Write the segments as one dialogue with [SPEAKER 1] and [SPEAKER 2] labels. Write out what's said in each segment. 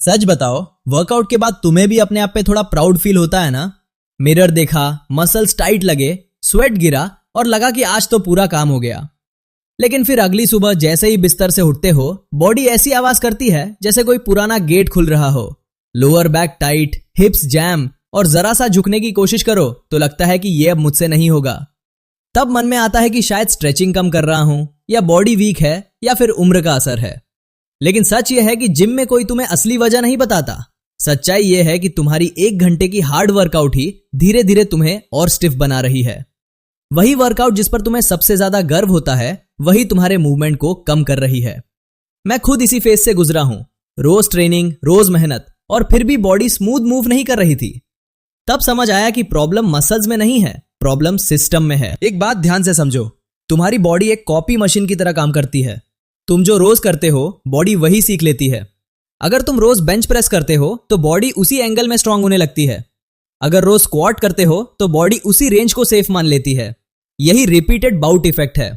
[SPEAKER 1] सच बताओ, वर्कआउट के बाद तुम्हें भी अपने आप पे थोड़ा प्राउड फील होता है ना? मिरर देखा, मसल्स टाइट लगे, स्वेट गिरा और लगा कि आज तो पूरा काम हो गया। लेकिन फिर अगली सुबह जैसे ही बिस्तर से उठते हो, बॉडी ऐसी आवाज करती है जैसे कोई पुराना गेट खुल रहा हो। लोअर बैक टाइट, हिप्स जैम और जरा सा झुकने की कोशिश करो तो लगता है कि ये अब मुझसे नहीं होगा। तब मन में आता है कि शायद स्ट्रेचिंग कम कर रहा हूं, या बॉडी वीक है, या फिर उम्र का असर है। लेकिन सच यह है कि जिम में कोई तुम्हें असली वजह नहीं बताता। सच्चाई यह है कि तुम्हारी 1 घंटे की हार्ड वर्कआउट ही धीरे धीरे तुम्हें और स्टिफ बना रही है। वही वर्कआउट जिस पर तुम्हें सबसे ज्यादा गर्व होता है, वही तुम्हारे मूवमेंट को कम कर रही है। मैं खुद इसी फेज से गुजरा हूं। रोज ट्रेनिंग, रोज मेहनत, और फिर भी बॉडी स्मूथ मूव नहीं कर रही थी। तब समझ आया कि प्रॉब्लम मसल्स में नहीं है, प्रॉब्लम सिस्टम में है। एक बात ध्यान से समझो, तुम्हारी बॉडी एक कॉपी मशीन की तरह काम करती है। तुम जो रोज करते हो, बॉडी वही सीख लेती है। अगर तुम रोज बेंच प्रेस करते हो तो बॉडी उसी एंगल में स्ट्रांग होने लगती है। अगर रोज स्क्वाट करते हो तो बॉडी उसी रेंज को सेफ मान लेती है। यही रिपीटेड बाउट इफेक्ट है।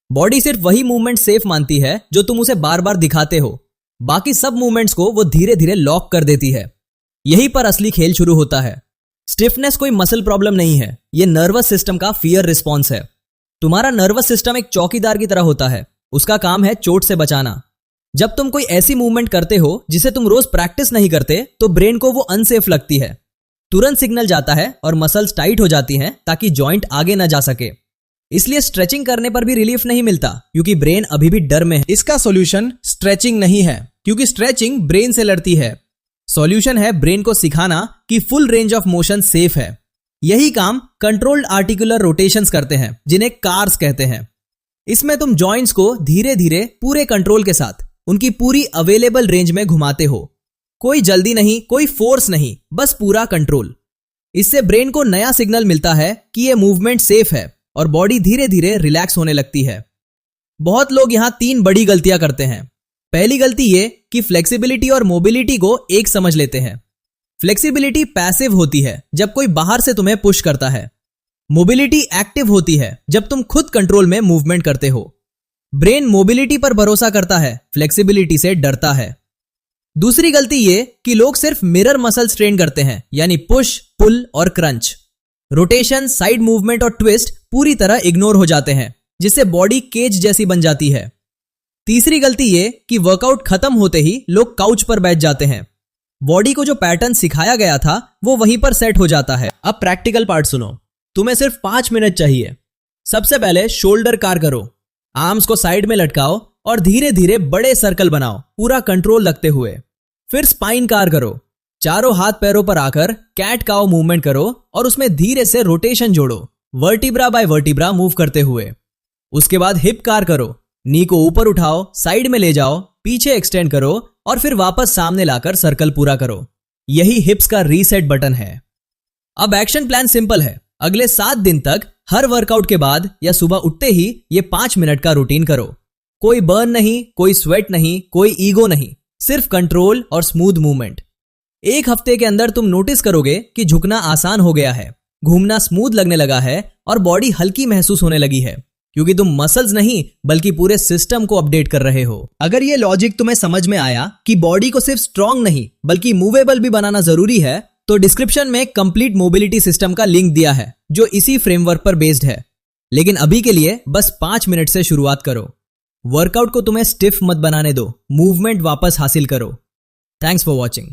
[SPEAKER 1] बॉडी सिर्फ वही मूवमेंट सेफ मानती है जो तुम उसे बार बार दिखाते हो। बाकी सब मूवमेंट्स को वो धीरे धीरे लॉक कर देती है। यहीं पर असली खेल शुरू होता है। स्टिफनेस कोई मसल प्रॉब्लम नहीं है, ये नर्वस सिस्टम का फियर रिस्पॉन्स है। तुम्हारा नर्वस सिस्टम एक चौकीदार की तरह होता है। उसका काम है चोट से बचाना। जब तुम कोई ऐसी मूवमेंट करते हो जिसे तुम रोज प्रैक्टिस नहीं करते, तो ब्रेन को वो अनसेफ लगती है। तुरंत सिग्नल जाता है और मसल्स टाइट हो जाती हैं ताकि जॉइंट आगे ना जा सके। इसलिए स्ट्रेचिंग करने पर भी रिलीफ नहीं मिलता, क्योंकि ब्रेन अभी भी डर में है। इसका सॉल्यूशन स्ट्रेचिंग नहीं है, क्योंकि स्ट्रेचिंग ब्रेन से लड़ती है। सॉल्यूशन है ब्रेन को सिखाना कि full range of motion safe है। यही काम कंट्रोल्ड आर्टिकुलर रोटेशंस करते हैं, जिन्हें कार्स कहते हैं। इसमें तुम जॉइंट्स को धीरे धीरे पूरे कंट्रोल के साथ उनकी पूरी अवेलेबल रेंज में घुमाते हो। कोई जल्दी नहीं, कोई फोर्स नहीं, बस पूरा कंट्रोल। इससे ब्रेन को नया सिग्नल मिलता है कि यह मूवमेंट सेफ है और बॉडी धीरे धीरे रिलैक्स होने लगती है। बहुत लोग यहां 3 बड़ी गलतियां करते हैं। पहली गलती यह कि फ्लेक्सिबिलिटी और मोबिलिटी को एक समझ लेते हैं। फ्लेक्सिबिलिटी पैसिव होती है जब कोई बाहर से तुम्हें पुश करता है। मोबिलिटी एक्टिव होती है जब तुम खुद कंट्रोल में मूवमेंट करते हो। ब्रेन मोबिलिटी पर भरोसा करता है, फ्लेक्सिबिलिटी से डरता है। दूसरी गलती ये कि लोग सिर्फ मिरर मसल्स ट्रेन करते हैं, यानी पुश, पुल और क्रंच। रोटेशन, साइड मूवमेंट और ट्विस्ट पूरी तरह इग्नोर हो जाते हैं, जिससे बॉडी केज जैसी बन जाती है। तीसरी गलती ये कि वर्कआउट खत्म होते ही लोग काउच पर बैठ जाते हैं। बॉडी को जो पैटर्न सिखाया गया था वो वहीं पर सेट हो जाता है। अब प्रैक्टिकल पार्ट सुनो। तुम्हें सिर्फ 5 मिनट चाहिए। सबसे पहले शोल्डर कार करो। आर्म्स को साइड में लटकाओ और धीरे धीरे बड़े सर्कल बनाओ, पूरा कंट्रोल रखते हुए। फिर स्पाइन कार करो। चारों हाथ पैरों पर आकर कैट काउ मूवमेंट करो और उसमें धीरे से रोटेशन जोड़ो, वर्टिब्रा बाय वर्टिब्रा मूव करते हुए। उसके बाद हिप कार करो। नी को ऊपर उठाओ, साइड में ले जाओ, पीछे एक्सटेंड करो और फिर वापस सामने लाकर सर्कल पूरा करो। यही हिप्स का रीसेट बटन है। अब एक्शन प्लान सिंपल है। अगले 7 दिन तक हर वर्कआउट के बाद या सुबह उठते ही ये 5 मिनट का रूटीन करो। कोई बर्न नहीं, कोई स्वेट नहीं, कोई ईगो नहीं, सिर्फ कंट्रोल और स्मूथ मूवमेंट। 1 हफ्ते के अंदर तुम नोटिस करोगे कि झुकना आसान हो गया है, घूमना स्मूथ लगने लगा है और बॉडी हल्की महसूस होने लगी है, क्योंकि तुम मसल्स नहीं बल्कि पूरे सिस्टम को अपडेट कर रहे हो। अगर ये लॉजिक तुम्हें समझ में आया कि बॉडी को सिर्फ स्ट्रांग नहीं बल्कि मूवेबल भी बनाना जरूरी है, तो डिस्क्रिप्शन में कंप्लीट मोबिलिटी सिस्टम का लिंक दिया है जो इसी फ्रेमवर्क पर बेस्ड है। लेकिन अभी के लिए बस 5 मिनट से शुरुआत करो। वर्कआउट को तुम्हें स्टिफ मत बनाने दो, मूवमेंट वापस हासिल करो। Thanks for watching.